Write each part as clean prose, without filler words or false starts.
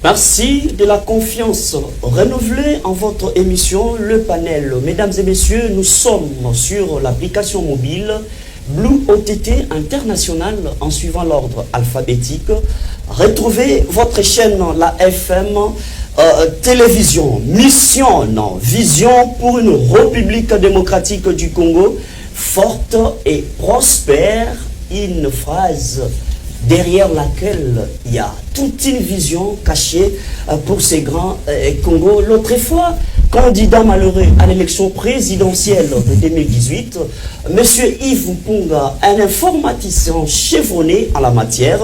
Merci de la confiance renouvelée en votre émission Le Panel. Mesdames et messieurs, nous sommes sur l'application mobile Blue OTT International en suivant l'ordre alphabétique. Retrouvez votre chaîne, la FM Télévision, Mission, Vision pour une République démocratique du Congo, forte et prospère. Une phrase derrière laquelle il y a toute une vision cachée pour ces grands Congo. L'autre fois, candidat malheureux à l'élection présidentielle de 2018, M. Yves Mpunga, un informaticien chevronné en la matière,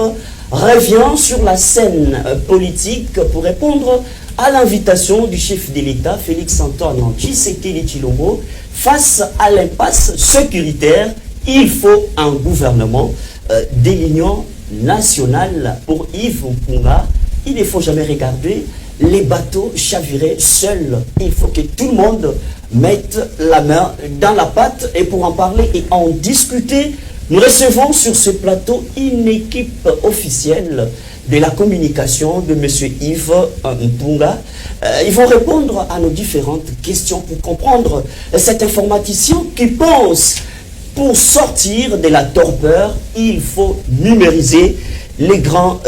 revient sur la scène politique pour répondre à l'invitation du chef de l'État, Félix-Antoine Tshisekedi Tshilombo. Face à l'impasse sécuritaire, il faut un gouvernement de l'Union nationale. Pour Yves Mpunga, il ne faut jamais regarder les bateaux chavirer seuls. Il faut que tout le monde mette la main dans la pâte. Et pour en parler et en discuter, nous recevons sur ce plateau une équipe officielle de la communication de M. Yves Mpunga. Ils vont répondre à nos différentes questions pour comprendre cet informaticien qui pense pour sortir de la torpeur, il faut numériser les grands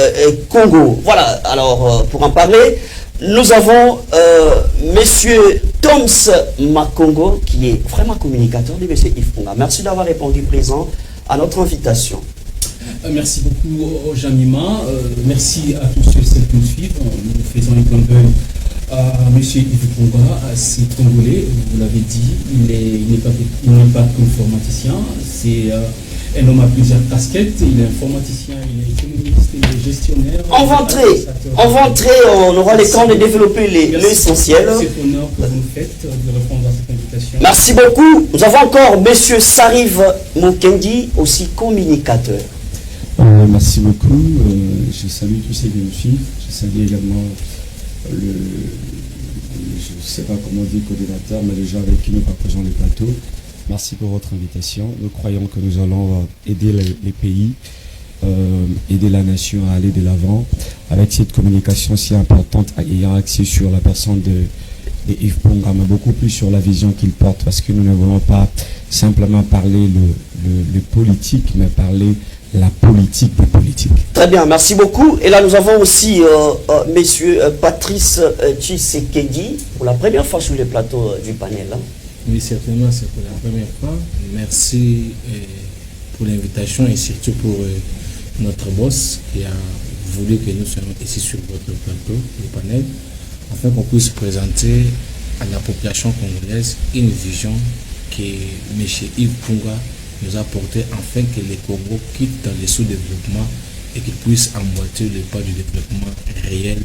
Congo. Voilà, alors pour en parler, nous avons M. Toms Makongo, qui est vraiment communicateur de M. Yves Mpunga. Merci d'avoir répondu présent à notre invitation. Merci beaucoup, Jean-Mima. Merci à tous ceux qui nous suivent. Nous faisons un clin d'œil à M. Yves Mpunga, c'est congolais, vous l'avez dit. Il n'est pas qu'informaticien, c'est un homme à plusieurs casquettes. Il est informaticien, il est économiste, il est gestionnaire. On va entrer, on aura le temps de développer l'essentiel. C'est honneur que vous nous faites de répondre à cette invitation. Merci beaucoup. Nous avons encore M. Sarive Mukendi, aussi communicateur. Merci beaucoup. Je salue tous ceux qui nous suivent. Je salue également je ne sais pas comment dire coordinateur, mais les gens avec qui nous partageons le plateau. Merci pour votre invitation. Nous croyons que nous allons aider les pays, aider la nation à aller de l'avant avec cette communication si importante, ayant accès sur la personne de Yves Mpunga, mais beaucoup plus sur la vision qu'il porte, parce que nous ne voulons pas simplement parler le politique, mais parler la politique des politiques. Très bien, merci beaucoup. Et là, nous avons aussi monsieur Patrice Tshisekedi, pour la première fois sur le plateau du panel. Hein. Oui, certainement, c'est pour la première fois. Merci pour l'invitation et surtout pour notre boss qui a voulu que nous soyons ici sur votre plateau, le panel, afin qu'on puisse présenter à la population congolaise une vision que M. Yves Mpunga nous a porté afin que les Congo quittent le sous-développement et qu'ils puissent emboîter le pas du développement réel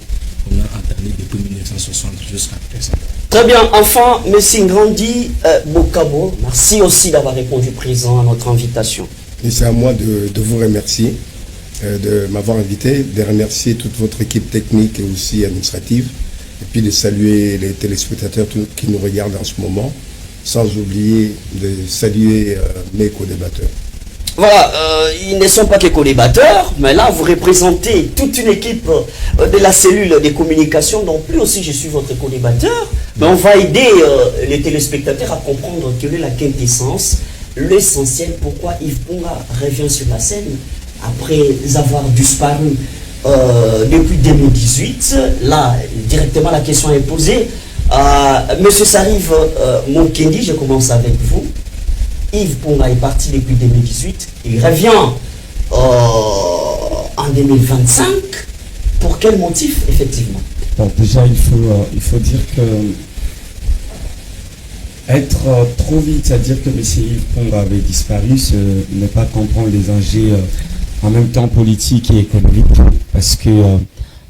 qu'on a entamé depuis 1960 jusqu'à présent. Très bien, enfin, M. Ngrandi Bokabo, merci aussi d'avoir répondu présent à notre invitation. Et c'est à moi de vous remercier, de m'avoir invité, de remercier toute votre équipe technique et aussi administrative, et puis de saluer les téléspectateurs qui nous regardent en ce moment, sans oublier de saluer mes co-débatteurs. Voilà, ils ne sont pas que co-débatteurs, mais là, vous représentez toute une équipe de la cellule des communications, donc plus aussi je suis votre co-débatteur, mais on va aider les téléspectateurs à comprendre quelle est la quintessence, l'essentiel, pourquoi Yves Mpunga revient sur la scène après avoir disparu depuis 2018. Là, directement, la question est posée. Monsieur Sarive Mukendi, je commence avec vous. Yves Mpunga est parti depuis 2018. Il revient en 2025. Pour quel motif, effectivement? Bon, déjà, il faut dire que être trop vite, c'est-à-dire que M. Yves Mpunga avait disparu, ce n'est pas comprendre les enjeux en même temps politiques et économiques, parce que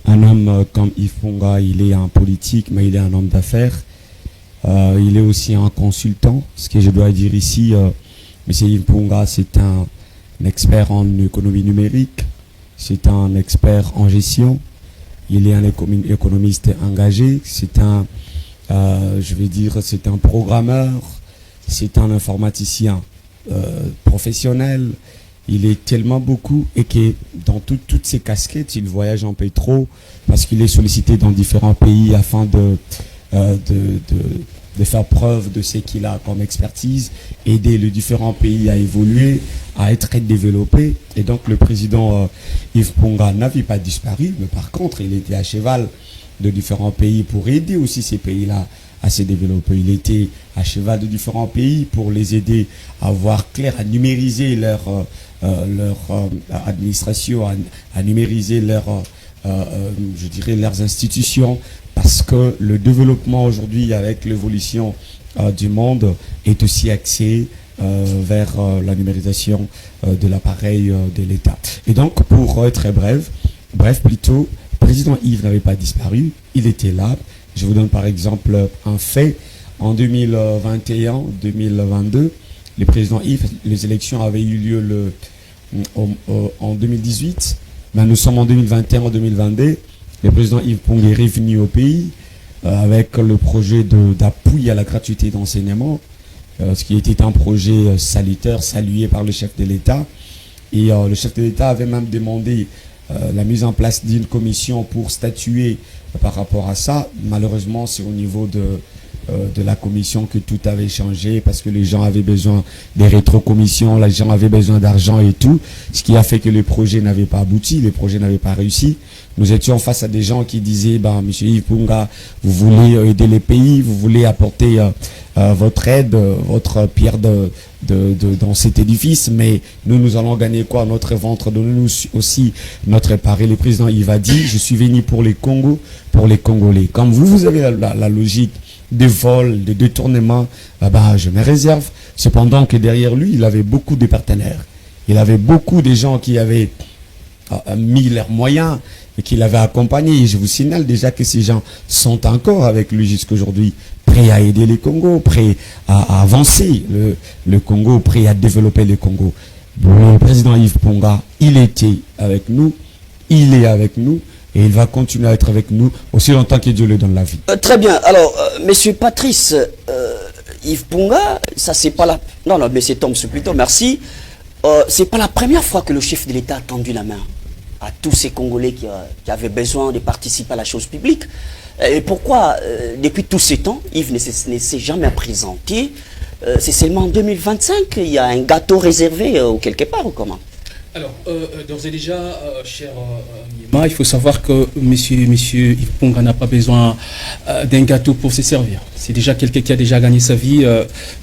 un homme comme Yves Mpunga, il est en politique, mais il est un homme d'affaires. Il est aussi un consultant. Ce que je dois dire ici, M. Yves Mpunga, c'est un expert en économie numérique, c'est un expert en gestion, il est un économiste engagé, c'est un, c'est un programmeur, c'est un informaticien professionnel. il est tellement beaucoup et que dans toutes ces casquettes, il voyage un peu trop parce qu'il est sollicité dans différents pays afin de faire preuve de ce qu'il a comme expertise, aider les différents pays à évoluer, à être développés. Et donc le président Yves Ponga n'avait pas disparu, mais par contre, il était à cheval de différents pays pour aider aussi ces pays-là à se développer. Il était à cheval de différents pays pour les aider à voir clair, à numériser leur administration, à numériser je dirais leurs institutions, parce que le développement aujourd'hui avec l'évolution du monde est aussi axé vers la numérisation de l'appareil de l'État. Et donc, pour être bref plutôt, le président Yves n'avait pas disparu, il était là. Je vous donne par exemple un fait. En 2021-2022, le président Yves, les élections avaient eu lieu en 2018. Mais nous sommes en 2021-2022. Le président Yves Ponga est revenu au pays avec le projet d'appui à la gratuité d'enseignement, ce qui était un projet salutaire, salué par le chef de l'État. Et le chef de l'État avait même demandé la mise en place d'une commission pour statuer par rapport à ça. Malheureusement, c'est au niveau de la commission que tout avait changé parce que les gens avaient besoin des rétrocommissions, les gens avaient besoin d'argent et tout, ce qui a fait que les projets n'avaient pas abouti, les projets n'avaient pas réussi. Nous étions face à des gens qui disaient, monsieur Yves Ponga, vous voulez aider les pays, vous voulez apporter votre aide, votre pierre dans cet édifice, mais nous allons gagner quoi? Notre ventre, donnez-nous aussi notre part. Et le président Yves a dit, je suis venu pour les Congos, pour les Congolais. Comme vous avez la logique de vol, de détournement, je me réserve. Cependant que derrière lui, il avait beaucoup de partenaires. Il avait beaucoup de gens qui avaient mis leurs moyens et qui l'avaient accompagné. Et je vous signale déjà que ces gens sont encore avec lui jusqu'aujourd'hui, prêts à aider les Congos, prêts à avancer le Congo, prêts à développer le Congo. Le président Yves Ponga, il était avec nous, il est avec nous, et il va continuer à être avec nous aussi longtemps que Dieu le donne la vie. Très bien. Alors, monsieur Patrice, Yves Ponga, ça c'est pas la... Non, monsieur Tom, c'est plutôt merci. C'est pas la première fois que le chef de l'État a tendu la main à tous ces Congolais qui avaient besoin de participer à la chose publique. Et pourquoi, depuis tous ces temps, Yves ne s'est jamais présenté? C'est seulement en 2025 qu'il y a un gâteau réservé quelque part ou comment? Alors, d'ores et déjà, cher Niema, il faut savoir que monsieur Yves Ponga n'a pas besoin d'un gâteau pour se servir. C'est déjà quelqu'un qui a déjà gagné sa vie.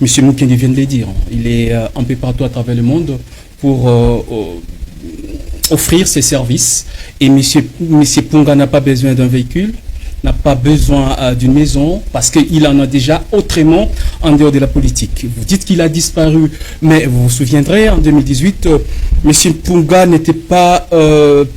Monsieur Mukendi vient de le dire. Il est un peu partout à travers le monde pour offrir ses services. Et monsieur Ponga n'a pas besoin d'un véhicule, n'a pas besoin d'une maison, parce qu'il en a déjà autrement en dehors de la politique. Vous dites qu'il a disparu, mais vous vous souviendrez, en 2018, M. Ponga n'était pas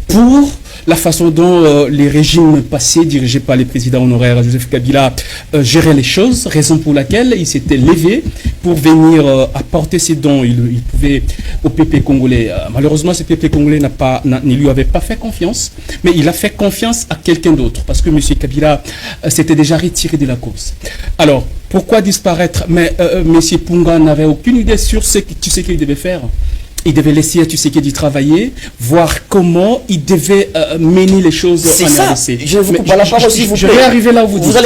pour la façon dont les régimes passés, dirigés par les présidents honoraires Joseph Kabila, géraient les choses, raison pour laquelle il s'était levé pour venir apporter ses dons. Il pouvait au PP congolais. Malheureusement, ce PP congolais ne lui avait pas fait confiance, mais il a fait confiance à quelqu'un d'autre, parce que M. Kabila s'était déjà retiré de la cause. Alors, pourquoi disparaître? Mais M. Ponga n'avait aucune idée sur ce qu'il devait faire. Il devait laisser Tshisekedi travailler, voir comment il devait mener les choses en RDC. C'est ça, je vous coupe la parole s'il vous plaît. Je vais arriver là où vous dites. Vous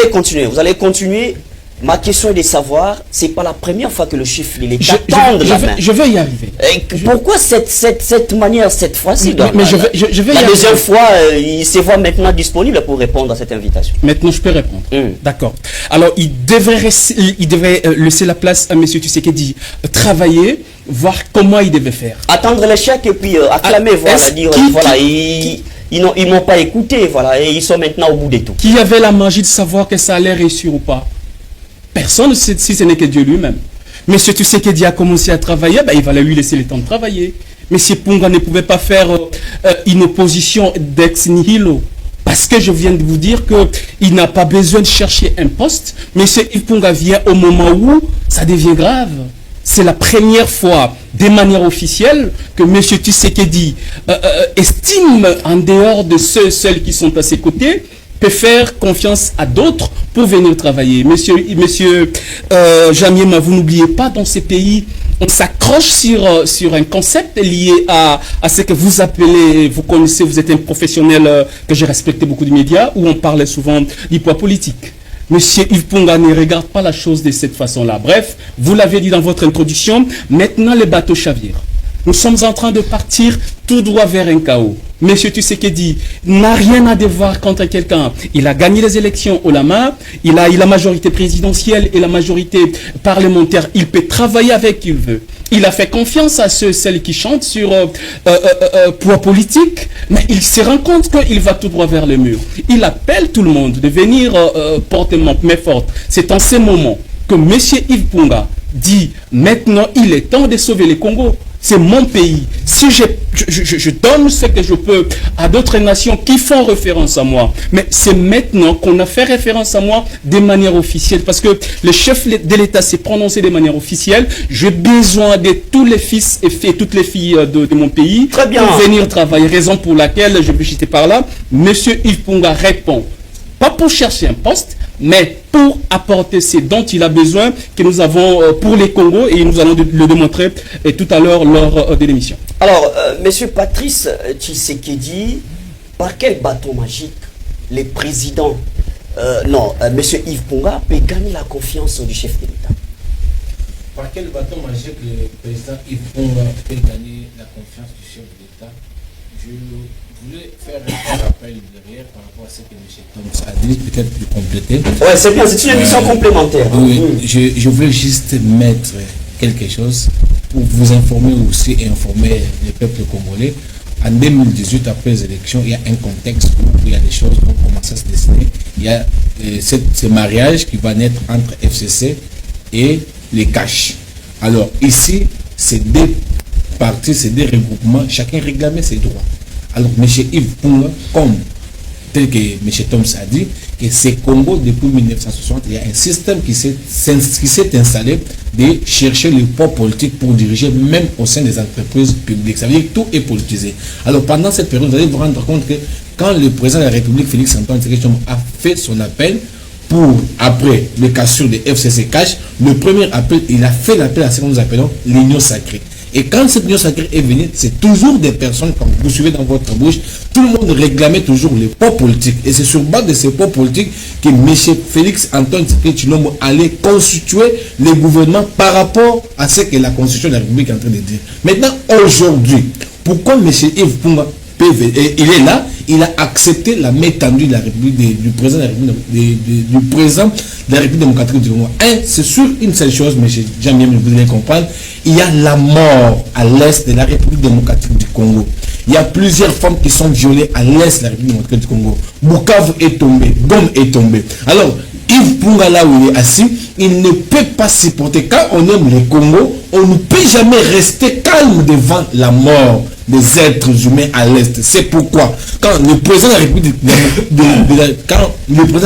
allez continuer. Ma question est de savoir, c'est pas la première fois que le chef de l'État tend la main. Je vais y arriver. Pourquoi cette manière, cette fois-ci? Mais je vais y arriver. La deuxième fois, il se voit maintenant disponible pour répondre à cette invitation. Maintenant, je peux répondre. D'accord. Alors, il devrait laisser la place à M. Tshisekedi travailler, voir comment il devait faire. Attendre l'échec et puis acclamer, ils n'ont pas écouté, voilà, et ils sont maintenant au bout de tout. Qui avait la magie de savoir que ça allait réussir ou pas? Personne, si ce n'est que Dieu lui-même. Mais M. Tshisekedi a commencé à travailler, il fallait lui laisser le temps de travailler. M. Ponga ne pouvait pas faire une opposition d'ex nihilo. Parce que je viens de vous dire qu'il n'a pas besoin de chercher un poste. M. Yves Ponga vient au moment où ça devient grave. C'est la première fois, de manière officielle, que M. Tshisekedi estime, en dehors de ceux qui sont à ses côtés, peut faire confiance à d'autres pour venir travailler. Monsieur Jamiema, vous n'oubliez pas, dans ces pays, on s'accroche sur un concept lié à ce que vous appelez, vous connaissez, vous êtes un professionnel que j'ai respecté beaucoup de médias, où on parlait souvent du poids politique. Monsieur Yves Punga ne regarde pas la chose de cette façon-là. Bref, vous l'avez dit dans votre introduction, maintenant les bateaux chavirent. Nous sommes en train de partir tout droit vers un chaos. Monsieur Tshisekedi n'a rien à devoir contre quelqu'un. Il a gagné les élections au Lama, il a la majorité présidentielle et la majorité parlementaire. Il peut travailler avec qui il veut. Il a fait confiance à celles qui chantent sur poids politique, mais il se rend compte qu'il va tout droit vers le mur. Il appelle tout le monde de venir porter main forte. C'est en ce moment que monsieur Yves Punga dit maintenant il est temps de sauver le Congo. C'est mon pays. Si je donne ce que je peux à d'autres nations qui font référence à moi, mais c'est maintenant qu'on a fait référence à moi de manière officielle, parce que le chef de l'État s'est prononcé de manière officielle. J'ai besoin de tous les fils et toutes les filles de mon pays Très bien. pour venir travailler. Raison pour laquelle je vais jeter par là. Monsieur Yves Punga répond. Pas pour chercher un poste, mais pour apporter ce dont il a besoin, que nous avons pour les Congos, et nous allons le démontrer tout à l'heure lors de l'émission. Alors, monsieur Patrice Tshisekedi, par quel bâton magique les présidents, monsieur Yves Punga peut gagner la confiance du chef de l'État? Par quel bâton magique le président Yves Punga peut gagner la confiance du chef de l'État? Je voulais faire un rappel derrière par rapport à ce que M. Thomas a dit, peut-être plus compléter. Ouais, c'est bien, c'est une émission complémentaire. Oui, je voulais juste mettre quelque chose pour vous informer aussi et informer le peuple congolais. En 2018, après les élections, il y a un contexte où il y a des choses qui ont commencé à se dessiner. Il y a ce mariage qui va naître entre FCC et les CACH. Alors ici, c'est deux partis, c'est des regroupements, chacun réclamait ses droits. Alors M. Yves Punga, comme tel que M. Thoms a dit, que c'est Congo depuis 1960, il y a un système qui s'est installé de chercher le poids politique pour diriger même au sein des entreprises publiques. Ça veut dire que tout est politisé. Alors pendant cette période, vous allez vous rendre compte que quand le président de la République, Félix Antoine Tshisekedi, a fait son appel pour, après les cassures de FCC Cash, le premier appel, il a fait l'appel à ce que nous appelons l'union sacrée. Et quand cette union sacrée est venue, c'est toujours des personnes, comme vous suivez dans votre bouche, tout le monde réclamait toujours les poids politiques. Et c'est sur base de ces poids politiques que M. Félix Antoine Tshisekedi allait constituer le gouvernement par rapport à ce que la Constitution de la République est en train de dire. Maintenant, aujourd'hui, pourquoi M. Yves Punga, il est là, il a accepté la main tendue de la République, du président de la République démocratique du Congo. C'est sur une seule chose, M. Jamien, vous devez comprendre, il y a la mort à l'est de la République démocratique du Congo. Il y a plusieurs femmes qui sont violées à l'est de la République démocratique du Congo. Bukavu est tombé, Gom est tombé. Alors, Yves Punga, là où il est assis, il ne peut pas supporter. Quand on aime le Congo, on ne peut jamais rester calme devant la mort des êtres humains à l'Est. C'est pourquoi, quand le président de la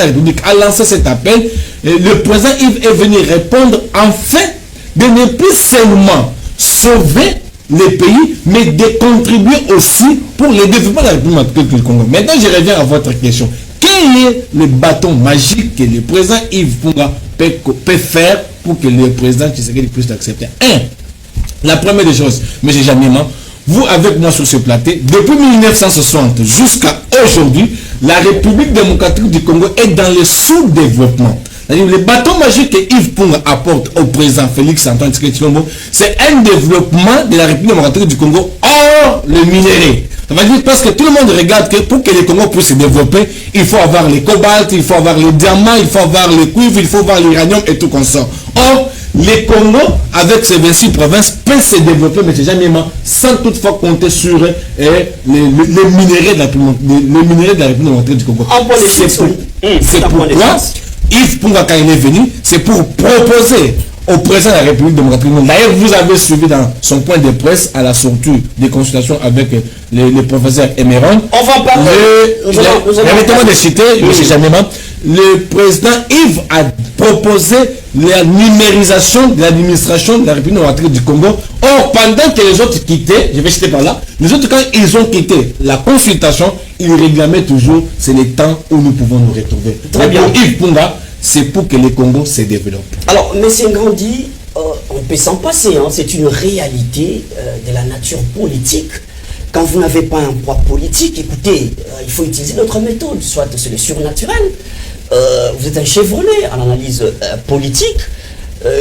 République, a lancé cet appel, le président Yves est venu répondre enfin de ne plus seulement sauver les pays, mais de contribuer aussi pour le développement de la République du Congo. Maintenant, je reviens à votre question. Quel est le bâton magique que le président Yves Punga peut faire pour que le président Tshisekedi puisse l'accepter? La première des choses, M. Jamiema, vous avec moi sur ce plateau, depuis 1960 jusqu'à aujourd'hui, la République démocratique du Congo est dans le sous-développement. Le bâton magique que Yves Punga apporte au président Félix Antoine Tshisekedi, c'est un développement de la République démocratique du Congo hors le minerai. Ça veut dire parce que tout le monde regarde que pour que le Congo puisse se développer, il faut avoir les cobaltes, il faut avoir les diamants, il faut avoir le cuivre, il faut avoir l'uranium et tout comme ça. Or, le Congo, avec ses 26 provinces, peut se développer, mais jamais sans toutefois compter sur les minéraux de la République démocratique du Congo. C'est pourquoi Yves Punga, quand il est venu, c'est pour proposer au président de la République démocratique. D'ailleurs, vous avez suivi dans son point de presse à la sortie des consultations avec le professeur Emeron. On va parler. Permettez-moi de citer, M. Jamema, le président Yves a proposé la numérisation de l'administration de la République démocratique du Congo. Or, pendant que les autres quittaient, je vais citer par là, les autres, quand ils ont quitté la consultation, ils réclamaient toujours, c'est le temps où nous pouvons nous retrouver. Très bien. Pour Yves Punga, c'est pour que le Congo se développe. Alors, M. Ngandi, on peut s'en passer, hein, c'est une réalité de la nature politique. Quand vous n'avez pas un poids politique, écoutez, il faut utiliser notre méthode, soit c'est le surnaturel. Vous êtes un chevronné à l'analyse politique.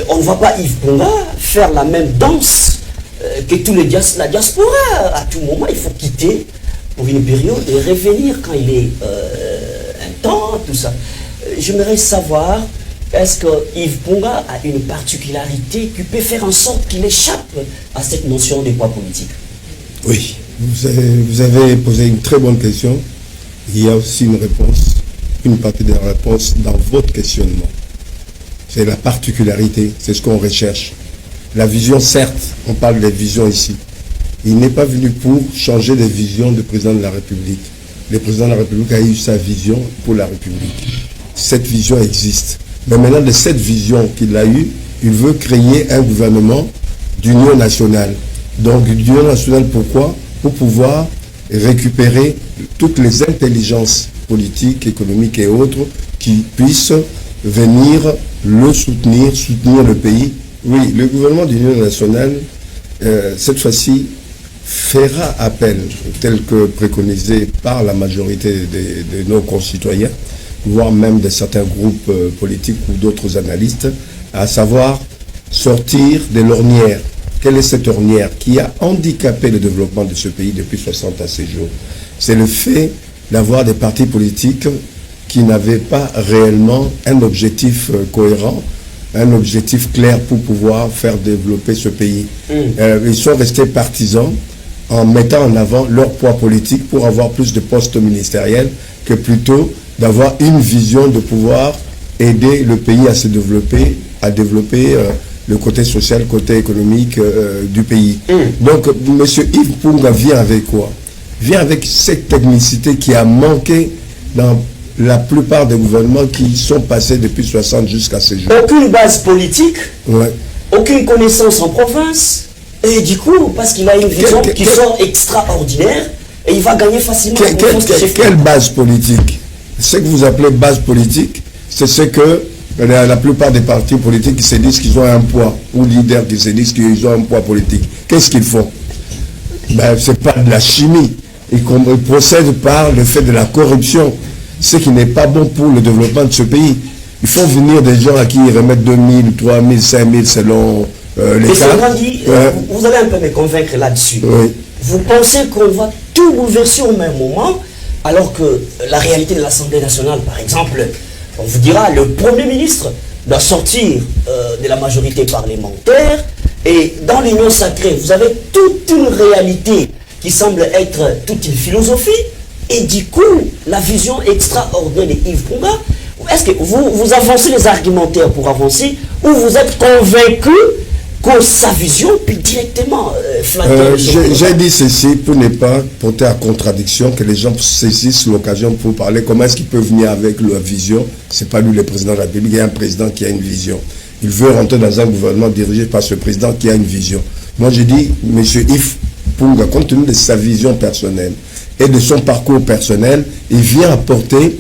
On ne voit pas Yves Punga faire la même danse que tous les la diaspora. À tout moment, il faut quitter pour une période et revenir quand il est un temps, tout ça. J'aimerais savoir, est-ce que Yves Punga a une particularité qui peut faire en sorte qu'il échappe à cette notion de poids politique? Oui, vous avez posé une très bonne question. Il y a aussi une réponse, une partie de la réponse dans votre questionnement. C'est la particularité, c'est ce qu'on recherche. La vision, certes, on parle des visions ici. Il n'est pas venu pour changer les visions du président de la République. Le président de la République a eu sa vision pour la République. Cette vision existe. Mais maintenant, de cette vision qu'il a eue, il veut créer un gouvernement d'union nationale. Donc, d'union nationale, pourquoi? Pour pouvoir récupérer toutes les intelligences politiques, économiques et autres qui puissent venir le soutenir le pays. Oui, le gouvernement d'union nationale, cette fois-ci, fera appel, tel que préconisé par la majorité de nos concitoyens, voire même de certains groupes politiques ou d'autres analystes, à savoir sortir de l'ornière. Quelle est cette ornière qui a handicapé le développement de ce pays depuis 60 à ces jours? C'est le fait d'avoir des partis politiques qui n'avaient pas réellement un objectif cohérent, un objectif clair pour pouvoir faire développer ce pays. Ils sont restés partisans en mettant en avant leur poids politique pour avoir plus de postes ministériels que plutôt d'avoir une vision de pouvoir aider le pays à se développer, à développer le côté social, le côté économique du pays. Donc, M. Yves Punga vient avec quoi? Vient avec cette technicité qui a manqué dans la plupart des gouvernements qui sont passés depuis 60 jusqu'à ces jours. Aucune base politique, Ouais. aucune connaissance en province, et du coup, parce qu'il a une vision qui sort extraordinaire, et il va gagner facilement. Quelle base politique? Ce que vous appelez base politique, c'est ce que la plupart des partis politiques qui se disent qu'ils ont un poids, ou leaders qui se disent qu'ils ont un poids politique. Qu'est-ce qu'ils font? Ben, c'est pas de la chimie. Ils procèdent par le fait de la corruption, ce qui n'est pas bon pour le développement de ce pays. Il faut venir des gens à qui ils remettent 2000, 3000, 5000 selon les cas. Vous allez un peu me convaincre là-dessus. Oui. Vous pensez qu'on va tout bouleverser au même moment, alors que la réalité de l'Assemblée nationale, par exemple, on vous dira, le Premier ministre doit sortir de la majorité parlementaire, et dans l'Union sacrée, vous avez toute une réalité qui semble être toute une philosophie, et du coup, la vision extraordinaire de Yves Punga. Est-ce que vous avancez les argumentaires pour avancer, ou vous êtes convaincu que sa vision peut directement flatter? J'ai dit ceci pour ne pas porter à contradiction, que les gens saisissent l'occasion pour parler. Comment est-ce qu'ils peuvent venir avec leur vision? C'est pas lui le président de la République, il y a un président qui a une vision. Il veut rentrer dans un gouvernement dirigé par ce président qui a une vision. Moi j'ai dit, M. Yves Punga, compte tenu de sa vision personnelle et de son parcours personnel, il vient apporter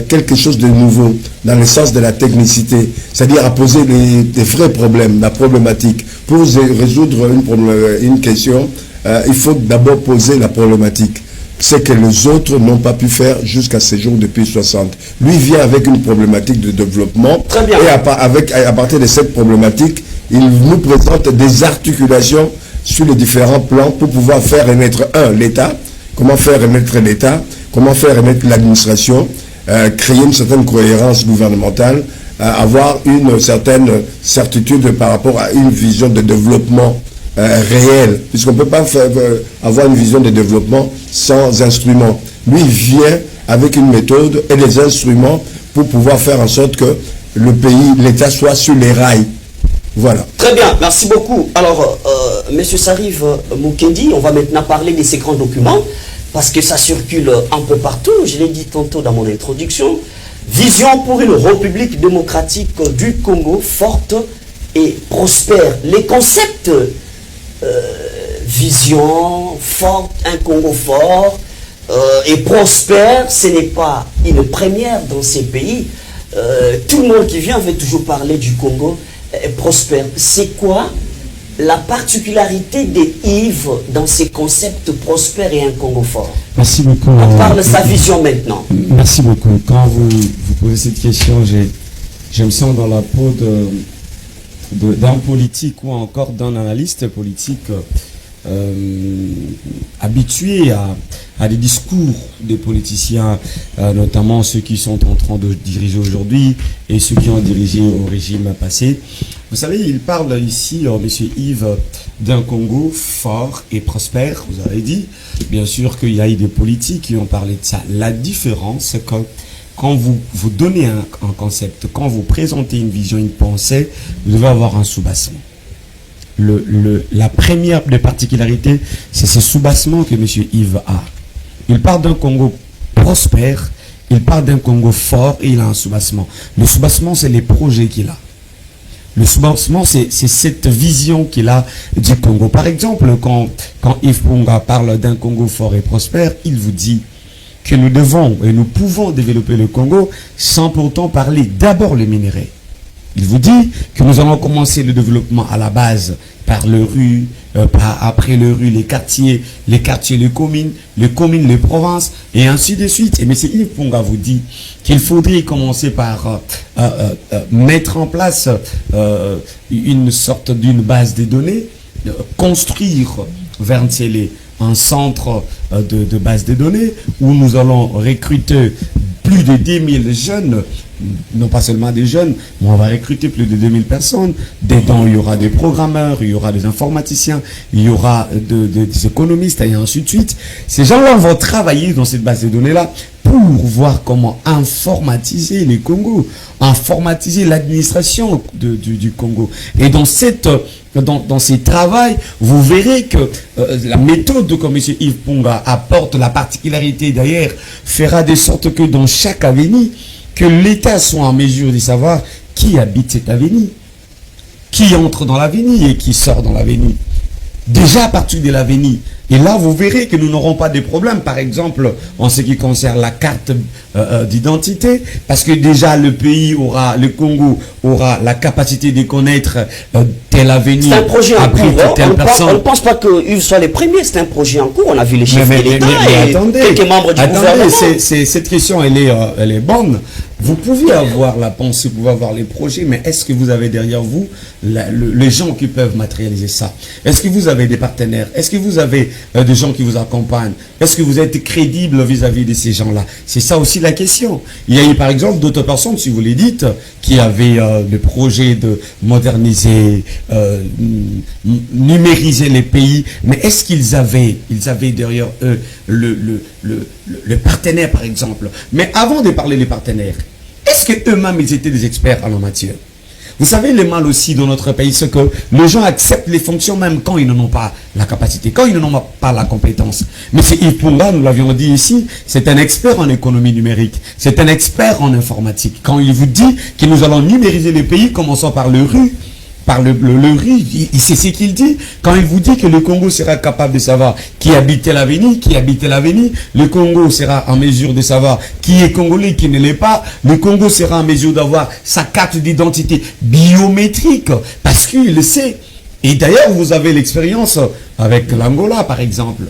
quelque chose de nouveau dans le sens de la technicité, c'est-à-dire à poser des vrais problèmes, la problématique. Pour résoudre une question, il faut d'abord poser la problématique. C'est que les autres n'ont pas pu faire jusqu'à ces jours depuis 60. Lui vient avec une problématique de développement. Très bien. Et à partir de cette problématique, il nous présente des articulations sur les différents plans pour pouvoir faire émettre l'État. Comment faire émettre l'État? Comment faire émettre l'administration? Créer une certaine cohérence gouvernementale, avoir une certaine certitude par rapport à une vision de développement réel, puisqu'on ne peut pas avoir une vision de développement sans instruments. Lui vient avec une méthode et des instruments pour pouvoir faire en sorte que le pays, l'État soit sur les rails. Voilà. Très bien, merci beaucoup. Alors, Monsieur Sarif Mukendi, on va maintenant parler de ces grands documents, parce que ça circule un peu partout. Je l'ai dit tantôt dans mon introduction. Vision pour une République démocratique du Congo forte et prospère. Les concepts vision forte, un Congo fort et prospère, ce n'est pas une première dans ces pays. Tout le monde qui vient veut toujours parler du Congo prospère. C'est quoi la particularité des Yves dans ces concepts prospères et un Congo fort? Merci beaucoup. On parle de sa vision maintenant. Merci beaucoup. Quand vous posez cette question, je me sens dans la peau d'un politique ou encore d'un analyste politique habitué à des discours des politiciens, notamment ceux qui sont en train de diriger aujourd'hui et ceux qui ont dirigé au régime passé. Vous savez, il parle ici, monsieur Yves, d'un Congo fort et prospère, vous avez dit. Bien sûr qu'il y a eu des politiques qui ont parlé de ça. La différence, c'est que quand vous donnez un concept, quand vous présentez une vision, une pensée, vous devez avoir un soubassement. La première des particularités, c'est ce soubassement que M. Yves a. Il parle d'un Congo prospère, il parle d'un Congo fort et il a un soubassement. Le soubassement, c'est les projets qu'il a. Le soubassement, c'est cette vision qu'il a du Congo. Par exemple, quand Yves Ponga parle d'un Congo fort et prospère, il vous dit que nous devons et nous pouvons développer le Congo sans pourtant parler d'abord le minerai. Il vous dit que nous allons commencer le développement à la base par le rue, après le rue, les quartiers, les communes, les provinces, et ainsi de suite. Et M. Yves Ponga vous dit qu'il faudrait commencer par mettre en place une sorte d'une base de données, construire vers un centre de base de données où nous allons recruter plus de 10 000 jeunes, non pas seulement des jeunes, mais on va recruter plus de 2000 personnes. Dedans, il y aura des programmeurs, il y aura des informaticiens, il y aura des économistes et ainsi de suite. Ces gens-là vont travailler dans cette base de données-là pour voir comment informatiser les Congos, informatiser l'administration du Congo. Et dans ces travaux, vous verrez que la méthode que M. Yves Ponga apporte, la particularité d'ailleurs, fera de sorte que dans chaque avenue, que l'État soit en mesure de savoir qui habite cette avenue, qui entre dans l'avenue et qui sort dans l'avenue. Déjà à partir de l'avenue. Et là, vous verrez que nous n'aurons pas de problème, par exemple, en ce qui concerne la carte d'identité, parce que déjà le Congo aura la capacité de connaître telle avenue. C'est un projet en cours. On ne pense pas qu'ils soient les premiers, c'est un projet en cours. On a vu les chefs de l'État et quelques membres du gouvernement. Cette question, elle est bonne. Vous pouvez avoir la pensée, vous pouvez avoir les projets, mais est-ce que vous avez derrière vous les gens qui peuvent matérialiser ça? Est-ce que vous avez des partenaires? Est-ce que vous avez des gens qui vous accompagnent? Est-ce que vous êtes crédible vis-à-vis de ces gens-là? C'est ça aussi la question. Il y a eu par exemple d'autres personnes, si vous les dites, qui avaient le projet de moderniser, numériser les pays, mais est-ce qu'ils avaient derrière eux le partenaire par exemple? Mais avant de parler des partenaires, est-ce qu'eux-mêmes ils étaient des experts en la matière? Vous savez, le mal aussi dans notre pays, c'est que les gens acceptent les fonctions même quand ils n'en ont pas la capacité, quand ils n'en ont pas la compétence. Mais c'est Yves Ponga, nous l'avions dit ici, c'est un expert en économie numérique, c'est un expert en informatique. Quand il vous dit que nous allons numériser les pays, commençant par le rue, il sait ce qu'il dit. Quand il vous dit que le Congo sera capable de savoir qui habitait l'avenue, le Congo sera en mesure de savoir qui est congolais, qui ne l'est pas, le Congo sera en mesure d'avoir sa carte d'identité biométrique, parce qu'il le sait. Et d'ailleurs, vous avez l'expérience avec l'Angola, par exemple.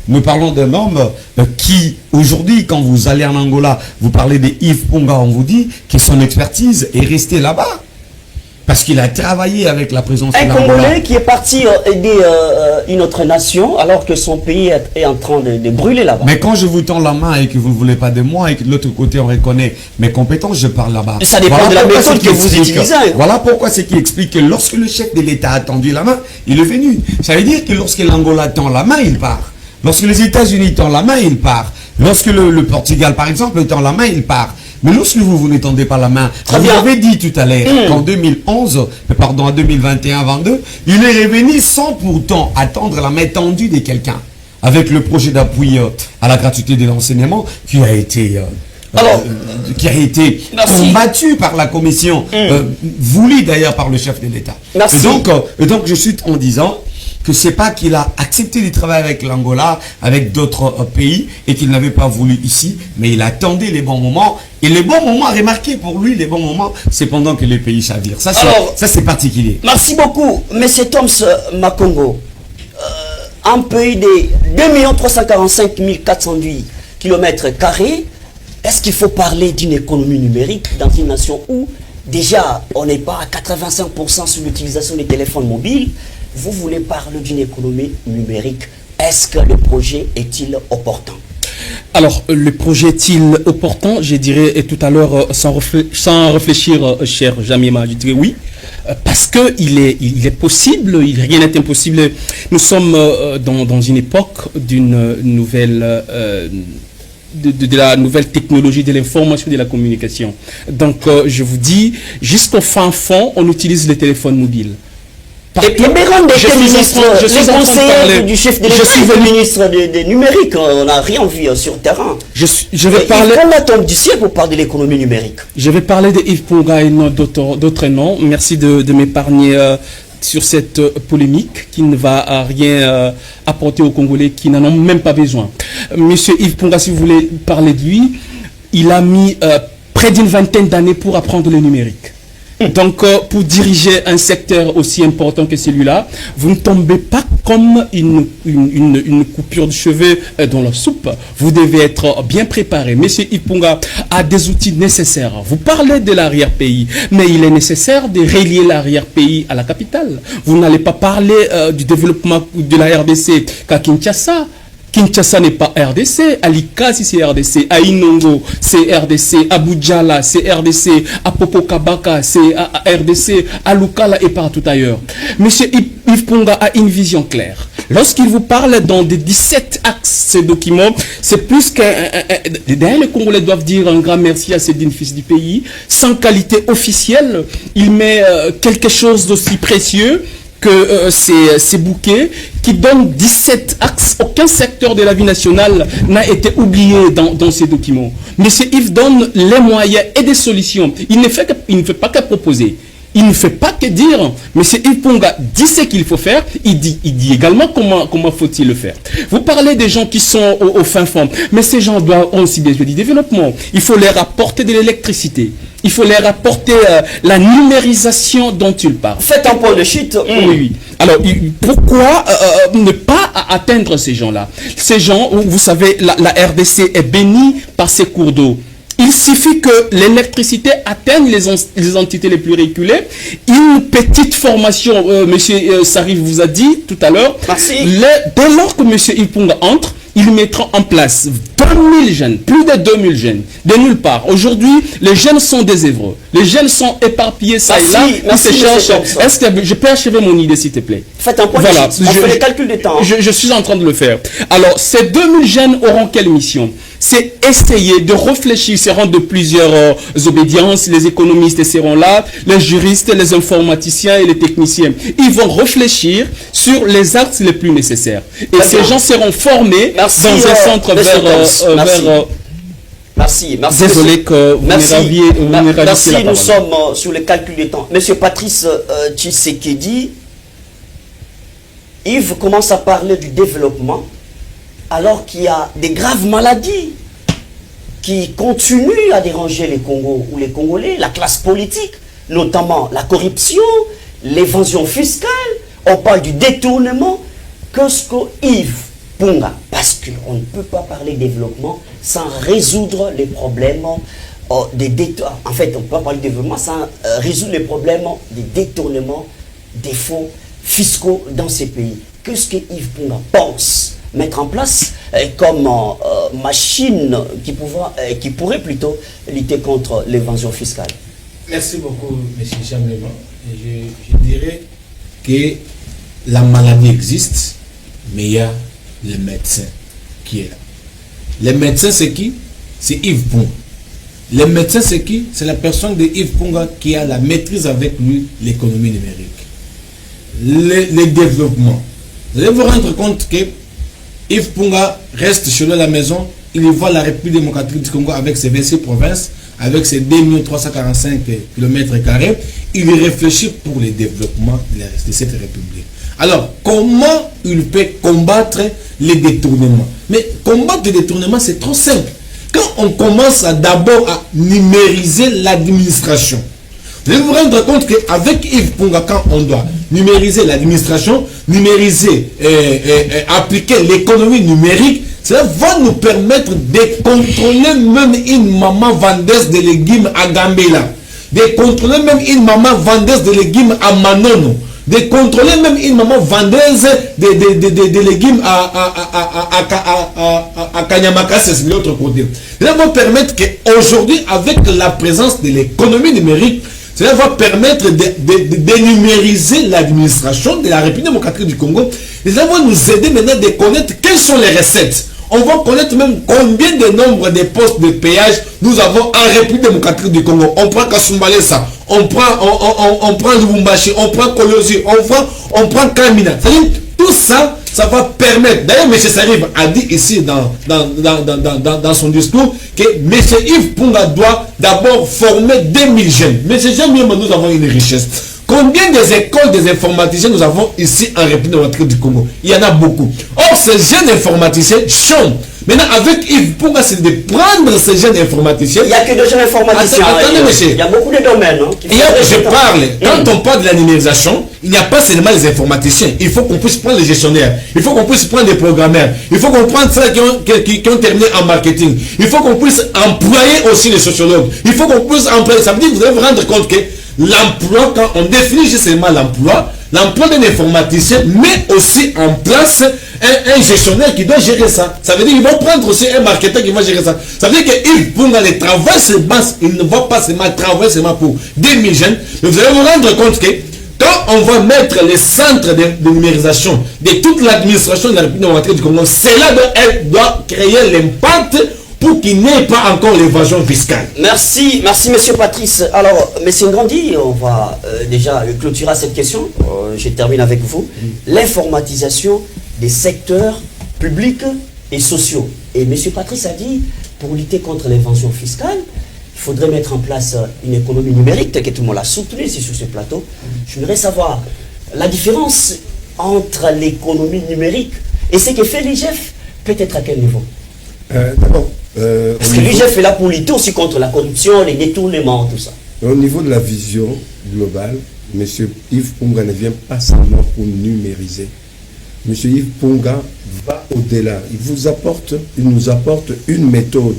Nous parlons d'un homme qui, aujourd'hui, quand vous allez en Angola, vous parlez de Yves Ponga, on vous dit que son expertise est restée là-bas. Parce qu'il a travaillé avec la présence de l'Angola. Un Congolais qui est parti aider une autre nation alors que son pays est en train de brûler là-bas. Mais quand je vous tends la main et que vous ne voulez pas de moi et que de l'autre côté on reconnaît mes compétences, je parle là-bas. Ça dépend de la méthode que vous utilisez. Voilà pourquoi c'est qui explique que lorsque le chef de l'État a tendu la main, il est venu. Ça veut dire que lorsque l'Angola tend la main, il part. Lorsque les États-Unis tendent la main, il part. Lorsque le Portugal, par exemple, tend la main, il part. Mais lorsque vous ne tendez pas la main, vous avez dit tout à l'heure qu'en 2011, pardon, en 2021-22, il est revenu sans pourtant attendre la main tendue de quelqu'un, avec le projet d'appui à la gratuité de l'enseignement qui a été qui a été combattu par la commission, voulu d'ailleurs par le chef de l'État. Et donc je suis en disant que c'est pas qu'il a accepté de travailler avec l'Angola, avec d'autres pays, et qu'il n'avait pas voulu ici, mais il attendait les bons moments. Et les bons moments, remarquez pour lui, les bons moments, c'est pendant que les pays chavirent. Ça, c'est particulier. Merci beaucoup, M. Toms Makongo. Un pays de 2 345 408 km², est-ce qu'il faut parler d'une économie numérique dans une nation où déjà on n'est pas à 85% sur l'utilisation des téléphones mobiles? Vous voulez parler d'une économie numérique. Est-ce que le projet est-il opportun? Alors, le projet est-il opportun? Je dirais tout à l'heure, sans réfléchir, cher Jamima, je dirais oui. Parce qu'il est possible, rien n'est impossible. Nous sommes dans une époque d'une nouvelle... De la nouvelle technologie de l'information et de la communication. Donc, je vous dis, jusqu'au fin fond, on utilise les téléphones mobiles. Et Béran était ministre, les conseillers du chef de l'État, le ministre du numérique, on n'a rien vu sur terrain. Je vais parler... On attend du ciel pour parler de l'économie numérique. Je vais parler de Yves Ponga et non d'autres noms. Merci de m'épargner sur cette polémique qui ne va rien apporter aux Congolais qui n'en ont même pas besoin. Monsieur Yves Ponga, si vous voulez parler de lui, il a mis près d'une vingtaine d'années pour apprendre le numérique. Donc, pour diriger un secteur aussi important que celui-là, vous ne tombez pas comme une coupure de cheveux dans la soupe. Vous devez être bien préparé. Monsieur Yves Ponga a des outils nécessaires. Vous parlez de l'arrière-pays, mais il est nécessaire de relier l'arrière-pays à la capitale. Vous n'allez pas parler du développement de la RDC qu'à Kinshasa. Kinshasa n'est pas RDC, à Likasi c'est RDC, à Inongo c'est RDC, à Boudjala c'est RDC, à Popokabaka c'est RDC, à Lukala et partout ailleurs. Monsieur Yves Ponga a une vision claire. Lorsqu'il vous parle dans des 17 axes, ces documents, c'est plus qu'un... D'ailleurs, les Congolais doivent dire un grand merci à ces dignes fils du pays. Sans qualité officielle, il met quelque chose d'aussi précieux que ces bouquets qui donnent 17 axes. Aucun secteur de la vie nationale n'a été oublié dans ces documents. Monsieur Yves donne les moyens et des solutions. Il ne fait pas que proposer. Il ne fait pas que dire. Monsieur Yves Ponga dit ce qu'il faut faire. Il dit également comment faut-il le faire. Vous parlez des gens qui sont au fin fond. Mais ces gens ont aussi besoin du développement. Il faut leur apporter de l'électricité. Il faut leur apporter la numérisation dont il parle. Faites un point de chute. Oui. Alors, pourquoi ne pas atteindre ces gens-là? Ces gens, vous savez, la RDC est bénie par ses cours d'eau. Il suffit que l'électricité atteigne les entités les plus reculées. Une petite formation, monsieur Sarif vous a dit tout à l'heure. Merci. Dès lors que monsieur Yves Ponga entre, ils mettront en place 2000 jeunes, plus de 2000 jeunes, de nulle part. Aujourd'hui, les jeunes sont désœuvreux. Les jeunes sont éparpillés ça et là. Est-ce que je peux achever mon idée, s'il te plaît? Faites un point de chute. On fait les calculs de temps. Je suis en train de le faire. Alors, ces 2000 jeunes auront quelle mission? C'est essayer de réfléchir, ils seront de plusieurs obédiences, les économistes seront là, les juristes, les informaticiens et les techniciens. Ils vont réfléchir sur les axes les plus nécessaires. Et ces gens seront formés dans un centre Merci. Désolé que vous merci. Merci, nous sommes sur le calcul du temps. Monsieur Patrice Tshisekedi, Yves commence à parler du développement alors qu'il y a des graves maladies qui continuent à déranger les Congos ou les Congolais, la classe politique, notamment la corruption, l'évasion fiscale, on parle du détournement. Qu'est-ce que Yves Ponga, parce qu'on ne peut pas parler de développement sans résoudre les problèmes en fait, on ne peut pas parler de développement sans résoudre les problèmes des détournements des fonds fiscaux dans ces pays. Qu'est-ce que Yves Ponga pense mettre en place comme machine qui pourrait plutôt lutter contre l'évasion fiscale? Merci beaucoup, M. Jamléman. Je dirais que la maladie existe, mais il y a le médecin qui est là. Le médecin, c'est qui? C'est Yves Ponga. Le médecin, c'est qui? C'est la personne de Yves Ponga qui a la maîtrise avec lui l'économie numérique. Le développement. Vous allez vous rendre compte que Yves Ponga reste chez lui à la maison, il voit la République démocratique du Congo avec ses 26 provinces, avec ses 2 345 km², il réfléchit pour le développement de cette République. Alors, comment il peut combattre les détournements? Mais combattre les détournements, c'est trop simple. Quand on commence d'abord à numériser l'administration, vous allez vous rendre compte qu'avec Yves Punga, quand on doit numériser l'administration, appliquer l'économie numérique, cela va nous permettre de contrôler même une maman vendeuse de légumes à Gambela, de contrôler même une maman vendeuse de légumes à Manono, de contrôler même une maman vendeuse de légumes à Kanyamaka, c'est de l'autre côté. Cela va permettre qu'aujourd'hui, avec la présence de l'économie numérique, cela va permettre de numériser l'administration de la République démocratique du Congo. Et cela va nous aider maintenant de connaître quelles sont les recettes. On va connaître même combien de nombre de postes de péage nous avons en République démocratique du Congo. On prend Kasumbalesa, on prend Lubumbashi, on prend Kolosi, on prend Kamina. C'est-à-dire, tout ça, ça va permettre. D'ailleurs, M. Sarib a dit ici dans son discours que M. Yves Punga doit d'abord former 2000 jeunes. Mais ces jeunes, nous avons une richesse. Combien des écoles des informaticiens nous avons ici en République démocratique du Congo? Il y en a beaucoup. Or, ces jeunes informaticiens chantent. Maintenant, avec Yves Punga, c'est de prendre ces jeunes informaticiens. Il n'y a que 2 jeunes informaticiens. Attendez, monsieur. Il y a beaucoup de domaines. Quand on parle de la numérisation, il n'y a pas seulement les informaticiens. Il faut qu'on puisse prendre les gestionnaires. Il faut qu'on puisse prendre les programmeurs. Il faut qu'on prenne ceux qui ont terminé en marketing. Il faut qu'on puisse employer aussi les sociologues. Il faut qu'on puisse employer. Ça veut dire que vous allez vous rendre compte que l'emploi, quand on définit justement l'emploi d'un informaticien met aussi en place un gestionnaire qui doit gérer ça. Ça veut dire qu'ils vont prendre aussi un marketeur qui va gérer ça. Ça veut dire qu'ils vont aller travailler sur base, il ne va pas seulement travailler seulement pour 2000 jeunes, mais vous allez vous rendre compte que quand on va mettre les centres de numérisation de toute l'administration de la République démocratique du Congo, cela doit créer l'impact pour qu'il n'y ait pas encore l'évasion fiscale. Merci, monsieur Patrice. Alors, monsieur Ngrandi, on va déjà clôturer cette question. Je termine avec vous. L'informatisation des secteurs publics et sociaux. Et monsieur Patrice a dit, pour lutter contre l'évasion fiscale, il faudrait mettre en place une économie numérique, telle que tout le monde l'a soutenu ici sur ce plateau. Je voudrais savoir la différence entre l'économie numérique et ce que fait l'IGF, peut-être à quel niveau? D'abord, parce que l'IGF est là pour lutter aussi contre la corruption, les détournements, tout ça. Au niveau de la vision globale, M. Yves Punga ne vient pas seulement pour numériser. M. Yves Punga va au-delà. Il nous apporte une méthode,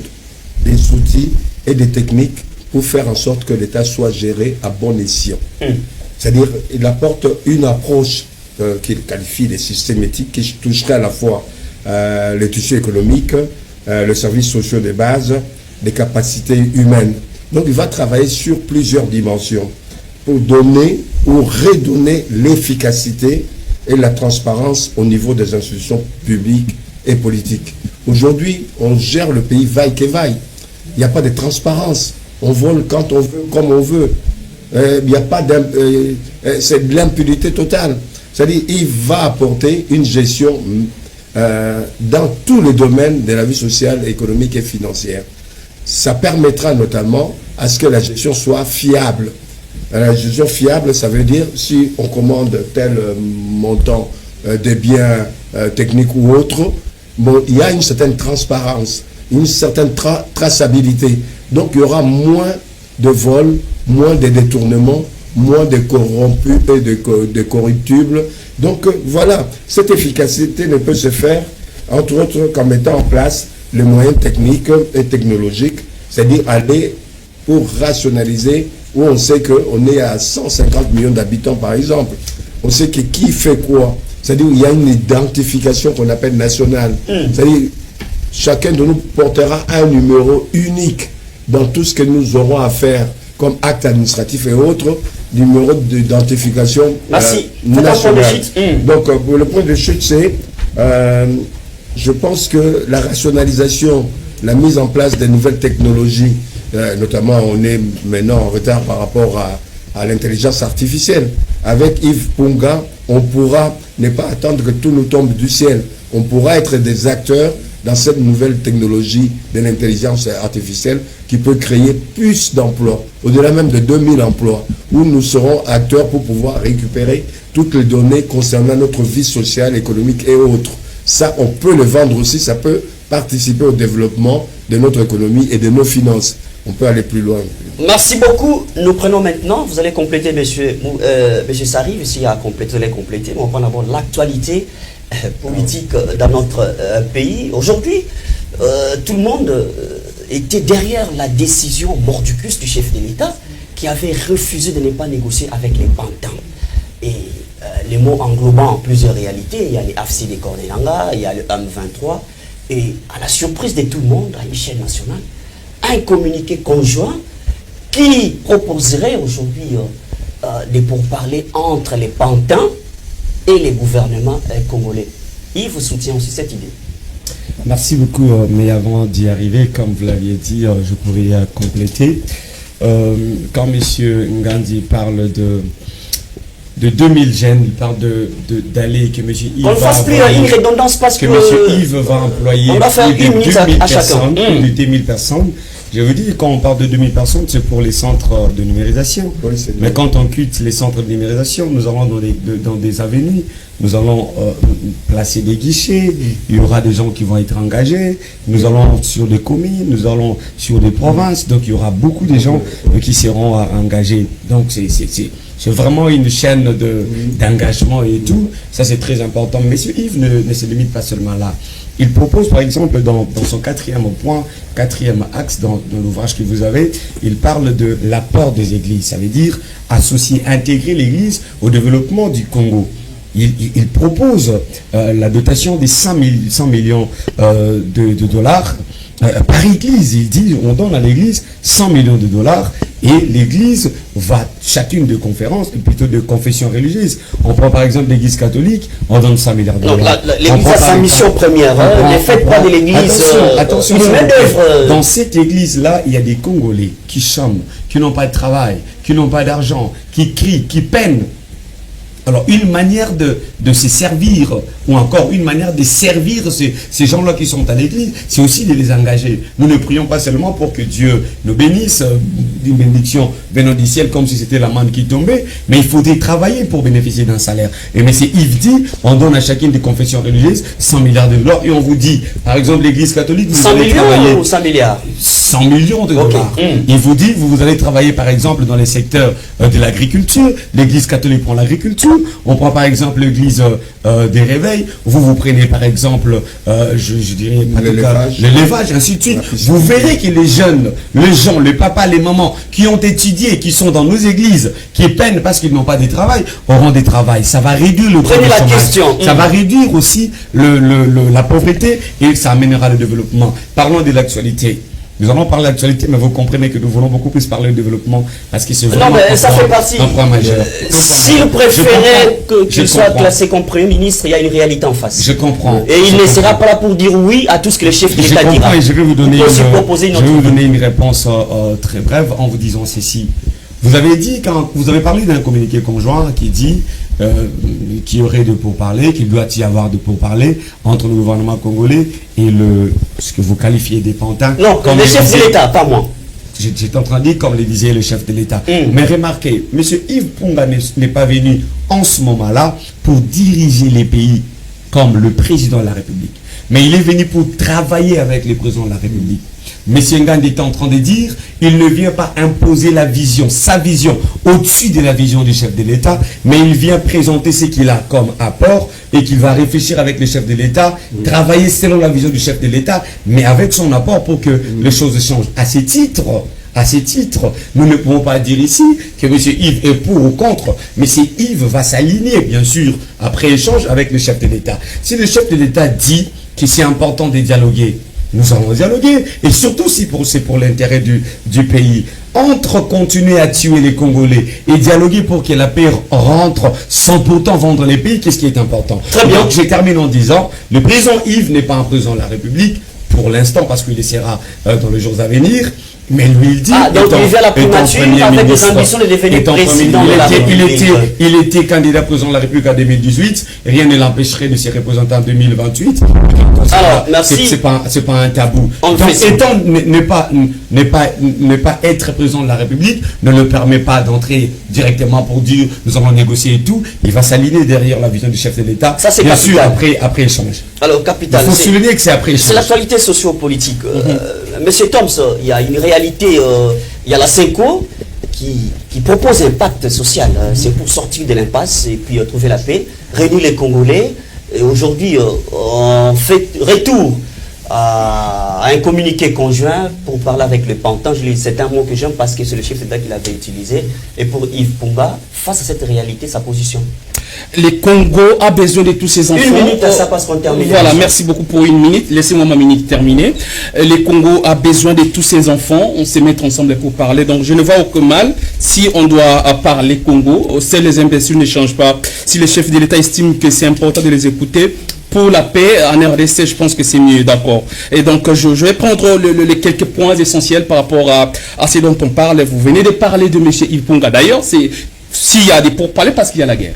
des outils et des techniques pour faire en sorte que l'État soit géré à bon escient. C'est-à-dire, il apporte une approche qu'il qualifie de systématique qui toucherait à la fois le tissu économique, le service social de base, les capacités humaines. Donc il va travailler sur plusieurs dimensions pour donner ou redonner l'efficacité et la transparence au niveau des institutions publiques et politiques. Aujourd'hui, on gère le pays vaille que vaille. Il n'y a pas de transparence. On vole quand on veut, comme on veut. Il n'y a pas c'est de l'impunité totale. C'est-à-dire il va apporter une gestion dans tous les domaines de la vie sociale, économique et financière. Ça permettra notamment à ce que la gestion soit fiable. La gestion fiable, ça veut dire si on commande tel montant de biens techniques ou autres, bon, il y a une certaine transparence, une certaine traçabilité. Donc il y aura moins de vols, moins de détournements, moins de corrompus et de corruptibles. Donc voilà, cette efficacité ne peut se faire, entre autres, qu'en mettant en place les moyens techniques et technologiques, c'est-à-dire aller pour rationaliser, où on sait qu'on est à 150 millions d'habitants par exemple. On sait que qui fait quoi. C'est-à-dire qu'il y a une identification qu'on appelle nationale. C'est-à-dire chacun de nous portera un numéro unique dans tout ce que nous aurons à faire comme actes administratifs et autres, numéro d'identification nationale. Donc pour le point de chute, c'est je pense que la rationalisation, la mise en place des nouvelles technologies, notamment on est maintenant en retard par rapport à l'intelligence artificielle. Avec Yves Punga, on pourra ne pas attendre que tout nous tombe du ciel. On pourra être des acteurs dans cette nouvelle technologie de l'intelligence artificielle qui peut créer plus d'emplois, au-delà même de 2000 emplois, où nous serons acteurs pour pouvoir récupérer toutes les données concernant notre vie sociale, économique et autres. Ça, on peut le vendre aussi, ça peut participer au développement de notre économie et de nos finances. On peut aller plus loin. Merci beaucoup. Nous prenons maintenant, vous allez compléter, monsieur Sarri, s'il y a à compléter, vous allez compléter, mais on prend d'abord l'actualité politique dans notre pays. Aujourd'hui, tout le monde était derrière la décision mordicus du chef de l'État qui avait refusé de ne pas négocier avec les pantins. Et les mots englobant plusieurs réalités, il y a les AFC de Cornelanga, il y a le M23, et à la surprise de tout le monde, à l'échelle nationale, un communiqué conjoint qui proposerait aujourd'hui des pourparlers entre les pantins et les gouvernements congolais. Il vous soutient aussi cette idée. Merci beaucoup, mais avant d'y arriver, comme vous l'aviez dit, je pourrais compléter. Quand M. Ngandi parle de 2000 jeunes, il parle d'aller, que M. Yves on ne fasse plus une redondance parce que M. Yves va employer on va faire plus une de minute 2000 à chacun. personnes, plus de 2000 personnes. Je vous dis, quand on parle de 2000 personnes, c'est pour les centres de numérisation. Oui, mais quand on quitte les centres de numérisation, nous allons dans des avenues, nous allons placer des guichets, il y aura des gens qui vont être engagés, nous allons sur des communes, nous allons sur des provinces, donc il y aura beaucoup de gens qui seront engagés. Donc c'est vraiment une chaîne d'engagement et tout. Ça, c'est très important. Monsieur Yves ne se limite pas seulement là. Il propose, par exemple, dans son quatrième axe, dans l'ouvrage que vous avez, il parle de l'apport des églises. Ça veut dire associer, intégrer l'église au développement du Congo. Il propose la dotation des 100 millions de dollars par église. Il dit, on donne à l'église 100 millions de dollars et l'église va, chacune de conférences, plutôt de confessions religieuses. On prend par exemple l'église catholique, on donne 100 milliards de dollars. Donc l'église a sa mission première, ne faites pas de l'église attention, une main-d'œuvre. Dans cette église-là, il y a des Congolais qui chôment, qui n'ont pas de travail, qui n'ont pas d'argent, qui crient, qui peinent. Alors, une manière de se servir, ou encore une manière de servir ces gens-là qui sont à l'église, c'est aussi de les engager. Nous ne prions pas seulement pour que Dieu nous bénisse, d'une bénédiction venant du ciel, comme si c'était la manne qui tombait, mais il faudrait travailler pour bénéficier d'un salaire. Et M. Yves dit, on donne à chacune des confessions religieuses 100 milliards de dollars, et on vous dit, par exemple, l'église catholique, vous 100 allez millions travailler ou 100 milliards 100 millions de dollars. Il vous dit, vous allez travailler par exemple dans les secteurs de l'agriculture. L'église catholique prend l'agriculture. On prend par exemple l'église des réveils. Vous prenez par exemple, je dirais, l'élevage, ainsi de suite. Vous verrez que les jeunes, les gens, les papas, les mamans qui ont étudié, qui sont dans nos églises, qui peinent parce qu'ils n'ont pas de travail, auront des travails. Ça va réduire le taux de chômage. Ça va réduire aussi la pauvreté et ça amènera le développement. Parlons de l'actualité. Nous allons parler de l'actualité, mais vous comprenez que nous voulons beaucoup plus parler de développement parce que c'est vraiment non, mais ça fait partie. Un point majeur. S'il préférait qu'il soit classé comme Premier ministre, il y a une réalité en face. Je comprends. Et il ne sera pas là pour dire oui à tout ce que le chef de l'État dira. Et je vais vous donner une réponse très brève en vous disant ceci. Vous avez dit, quand vous avez parlé d'un communiqué conjoint qui dit qu'il y aurait de pourparlers, qu'il doit y avoir de pourparlers entre le gouvernement congolais et ce que vous qualifiez des pantins. Non, comme le chef de l'État, pas moi. J'étais en train de dire comme le disait le chef de l'État. Mais remarquez, M. Yves Punga n'est pas venu en ce moment-là pour diriger les pays comme le président de la République. Mais il est venu pour travailler avec le président de la République. M. Ngandi est en train de dire, il ne vient pas imposer la vision, sa vision, au-dessus de la vision du chef de l'État, mais il vient présenter ce qu'il a comme apport et qu'il va réfléchir avec le chef de l'État, travailler selon la vision du chef de l'État, mais avec son apport pour que les choses changent. À ces titres, nous ne pouvons pas dire ici que M. Yves est pour ou contre. M. Yves va s'aligner, bien sûr, après échange avec le chef de l'État. Si le chef de l'État dit que c'est important de dialoguer, nous allons dialoguer, et surtout si c'est pour l'intérêt du pays. Entre continuer à tuer les Congolais et dialoguer pour que la paix rentre sans pourtant vendre les pays, qu'est-ce qui est important? Très bien. Donc je termine en disant, le président Yves n'est pas un président de la République, pour l'instant, parce qu'il le sera dans les jours à venir. Mais lui, il dit... donc il vient à la primature avec des ambitions de devenir président de la République. Il était candidat président de la République en 2018. Rien ne l'empêcherait de s'y représenter en 2028. Alors, merci. C'est pas un tabou. Donc, étant ne pas être président de la République ne le permet pas d'entrer directement pour dire nous allons négocier et tout. Il va s'aligner derrière la vision du chef de l'État. Ça, c'est bien capital. sûr après échange. Alors, capital. Il faut souligner que c'est après échange. C'est l'actualité socio-politique. Monsieur Toms, il y a une réalité, il y a la CENCO qui propose un pacte social. C'est pour sortir de l'impasse et puis trouver la paix, réunir les Congolais. Et aujourd'hui, on fait retour à un communiqué conjoint pour parler avec le Pantan. C'est un mot que j'aime parce que c'est le chef d'État qui l'avait utilisé. Et pour Yves Punga, face à cette réalité, sa position. Les Congo a besoin de tous ces enfants. Une minute, ça passe qu'on termine. Voilà, merci beaucoup pour une minute. Laissez-moi ma minute terminer. Les Congo a besoin de tous ces enfants. On se met ensemble pour parler. Donc, je ne vois aucun mal si on doit parler Congo. Si les imbéciles ne changent pas, si le chef de l'État estime que c'est important de les écouter, pour la paix en RDC, je pense que c'est mieux, d'accord. Et donc, je vais prendre les quelques points essentiels par rapport à ce dont on parle. Vous venez de parler de M. Yves Punga. D'ailleurs, s'il y a des pourparlers, parce qu'il y a la guerre.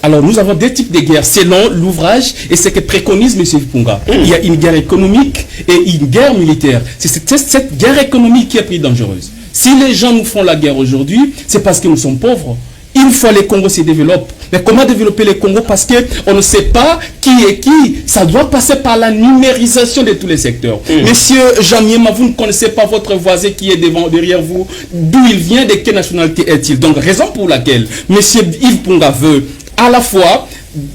Alors, nous avons deux types de guerres selon l'ouvrage et ce que préconise M. Punga. Il y a une guerre économique et une guerre militaire. C'est cette guerre économique qui est plus dangereuse. Si les gens nous font la guerre aujourd'hui, c'est parce que nous sommes pauvres. Une fois les Congos se développent. Mais comment développer les Congos? Parce qu'on ne sait pas qui est qui. Ça doit passer par la numérisation de tous les secteurs. Monsieur Jamiema, vous ne connaissez pas votre voisin qui est derrière vous. D'où il vient, de quelle nationalité est-il? Donc, raison pour laquelle monsieur Yves Punga veut à la fois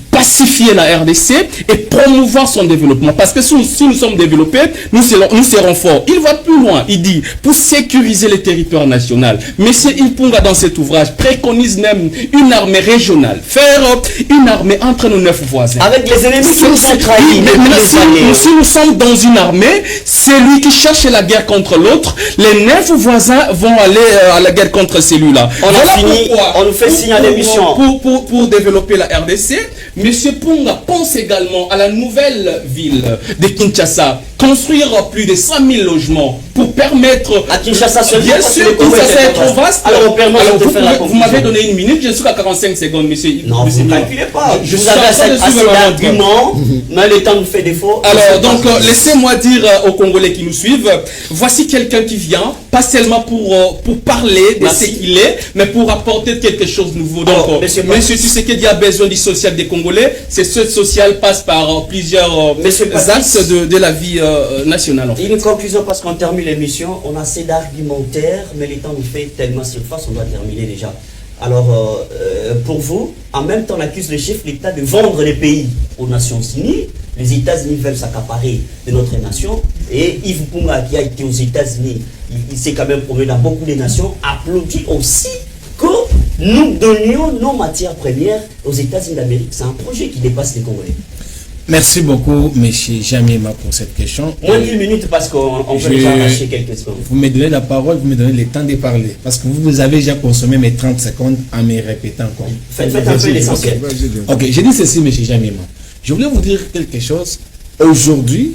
pacifier la RDC et promouvoir son développement. Parce que si nous sommes développés, nous serons forts. Il va plus loin. Il dit, pour sécuriser le territoire national, M. Yves Punga, dans cet ouvrage, préconise même une armée régionale. Faire une armée entre nos 9 voisins. Avec les ennemis qui nous ont trahis. Si nous sommes dans une armée, celui qui cherche la guerre contre l'autre, les 9 voisins vont aller à la guerre contre celui-là. On nous fait signe à l'émission. Pour développer la RDC, M. Punga pense également à la nouvelle ville de Kinshasa, construire plus de 100 000 logements pour permettre... À Kinshasa seulement. Bien sûr, Kinshasa est trop vaste. Alors, vous m'avez donné une minute, je suis à 45 secondes, monsieur. Non, vous ne calculez pas. Je vous avais assez d'arguments, mais le temps nous fait défaut. Alors, donc, laissez-moi dire aux Congolais qui nous suivent, voici quelqu'un qui vient, pas seulement pour parler de ce qu'il est, mais pour apporter quelque chose de nouveau. Donc, monsieur Tshisekedi a besoin du social des Congolais. Ce social passe par plusieurs axes de la vie nationale. En fait. Une conclusion parce qu'on termine l'émission. On a assez d'argumentaires, mais le temps nous fait tellement surface, on doit terminer déjà. Alors, pour vous, en même temps, on accuse le chef de l'État de vendre les pays aux Nations Unies. Les États-Unis veulent s'accaparer de notre nation. Et Yves Punga, qui a été aux États-Unis, il s'est quand même promené dans beaucoup de nations, applaudit aussi que nous donnions nos matières premières aux États-Unis d'Amérique. C'est un projet qui dépasse les Congolais. Merci beaucoup, M. Jamiema, pour cette question. Moins d'une minute parce qu'on peut déjà arracher quelques secondes. Vous me donnez la parole, vous me donnez le temps de parler. Parce que vous avez déjà consommé mes 30 secondes en me répétant encore. Faites un peu l'essentiel. Ok, j'ai dit ceci, M. Jamiema. Je voulais vous dire quelque chose. Aujourd'hui,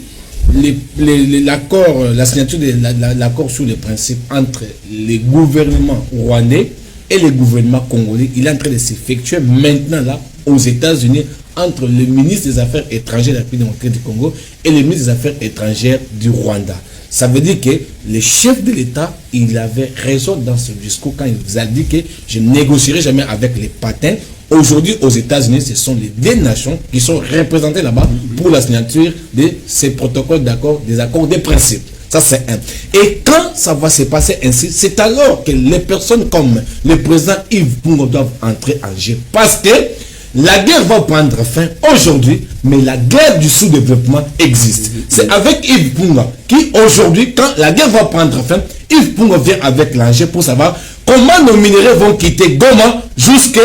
l'accord, la signature de l'accord sur les principes entre les gouvernements rwandais et les gouvernements congolais, il est en train de s'effectuer maintenant là aux États-Unis entre le ministre des Affaires étrangères de la République démocratique du Congo et le ministre des Affaires étrangères du Rwanda. Ça veut dire que le chef de l'État, il avait raison dans ce discours quand il vous a dit que je ne négocierai jamais avec les patins. Aujourd'hui, aux États-Unis, ce sont les deux nations qui sont représentées là-bas pour la signature de ces protocoles d'accord, des accords de principe. Ça, c'est un. Et quand ça va se passer ainsi, c'est alors que les personnes comme le président Yves Punga doivent entrer en jeu. Parce que la guerre va prendre fin aujourd'hui, mais la guerre du sous-développement existe. C'est avec Yves Punga qui, aujourd'hui, quand la guerre va prendre fin, Yves Punga vient avec l'enjeu pour savoir comment nos minéraux vont quitter Goma jusqu'à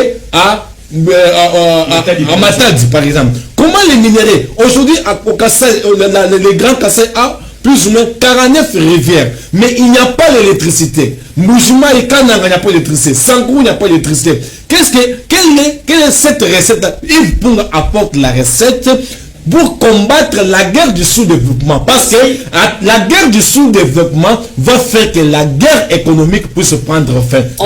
Matadi, par exemple. Comment les minéraux, aujourd'hui, les grands Kassai a plus ou moins 49 rivières, mais il n'y a pas d'électricité. Mujima et Kananga, il n'y a pas d'électricité. Sankou, il n'y a pas d'électricité. Quelle est cette recette? Yves Punga apporte la recette pour combattre la guerre du sous-développement. Parce que la guerre du sous-développement va faire que la guerre économique puisse prendre fin. Tant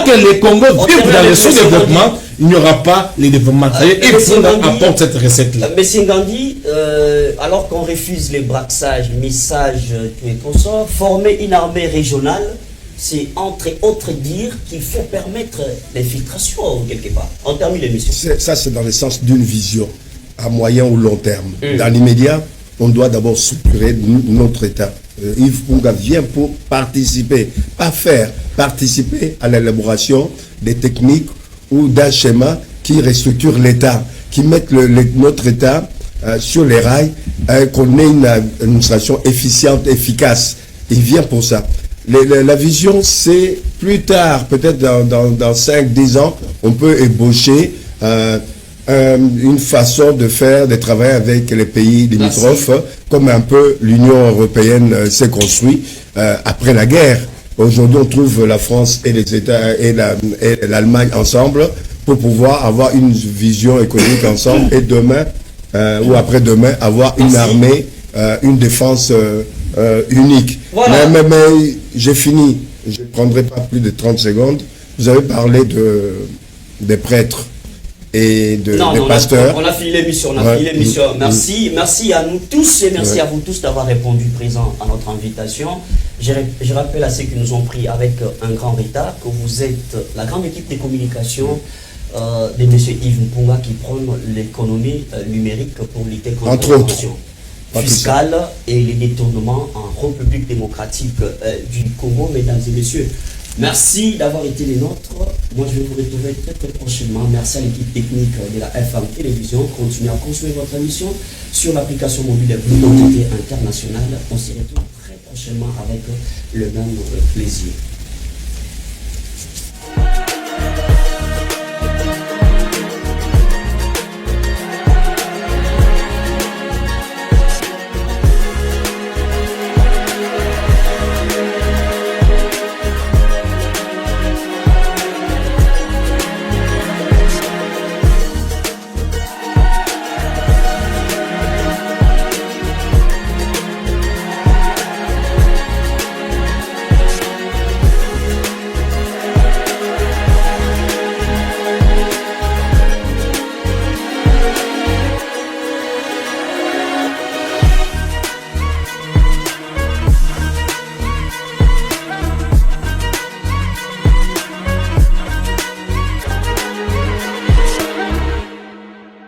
que les Congos vivent dans le sous-développement, il n'y aura pas le développement. Il faut apporter cette recette-là. Mais Singandi, alors qu'on refuse les braquages, missages, tout et consorts, former une armée régionale, c'est entre autres dire qu'il faut permettre l'infiltration quelque part. On termine l'émission. Ça, c'est dans le sens d'une vision à moyen ou long terme. Dans l'immédiat, on doit d'abord structurer notre État. Yves Punga vient pour participer, pas faire, participer à l'élaboration des techniques ou d'un schéma qui restructure l'État, qui mette notre État sur les rails, qu'on ait une administration efficiente, efficace. Il vient pour ça. La vision, c'est plus tard, peut-être dans 5-10 ans, on peut ébaucher une façon de travailler avec les pays limitrophes, comme un peu l'Union européenne s'est construite après la guerre. Aujourd'hui, on trouve la France et les États et l'Allemagne ensemble pour pouvoir avoir une vision économique ensemble et demain ou après-demain avoir une armée, une défense unique. Voilà. Mais j'ai fini. Je ne prendrai pas plus de 30 secondes. Vous avez parlé des prêtres et des pasteurs. On a fini l'émission. Merci à nous tous et merci à vous tous d'avoir répondu présent à notre invitation. Je rappelle à ceux qui nous ont pris avec un grand retard que vous êtes la grande équipe de communication de M. Yves Mpunga qui prône l'économie numérique pour lutter contre l'inflation fiscale et les détournements en République démocratique du Congo, mesdames et messieurs. Merci d'avoir été les nôtres. Moi, je vais vous retrouver très très prochainement. Merci à l'équipe technique de la FM Télévision. Continuez à construire votre émission sur l'application mobile Blue International. On se retrouve très prochainement avec le même plaisir.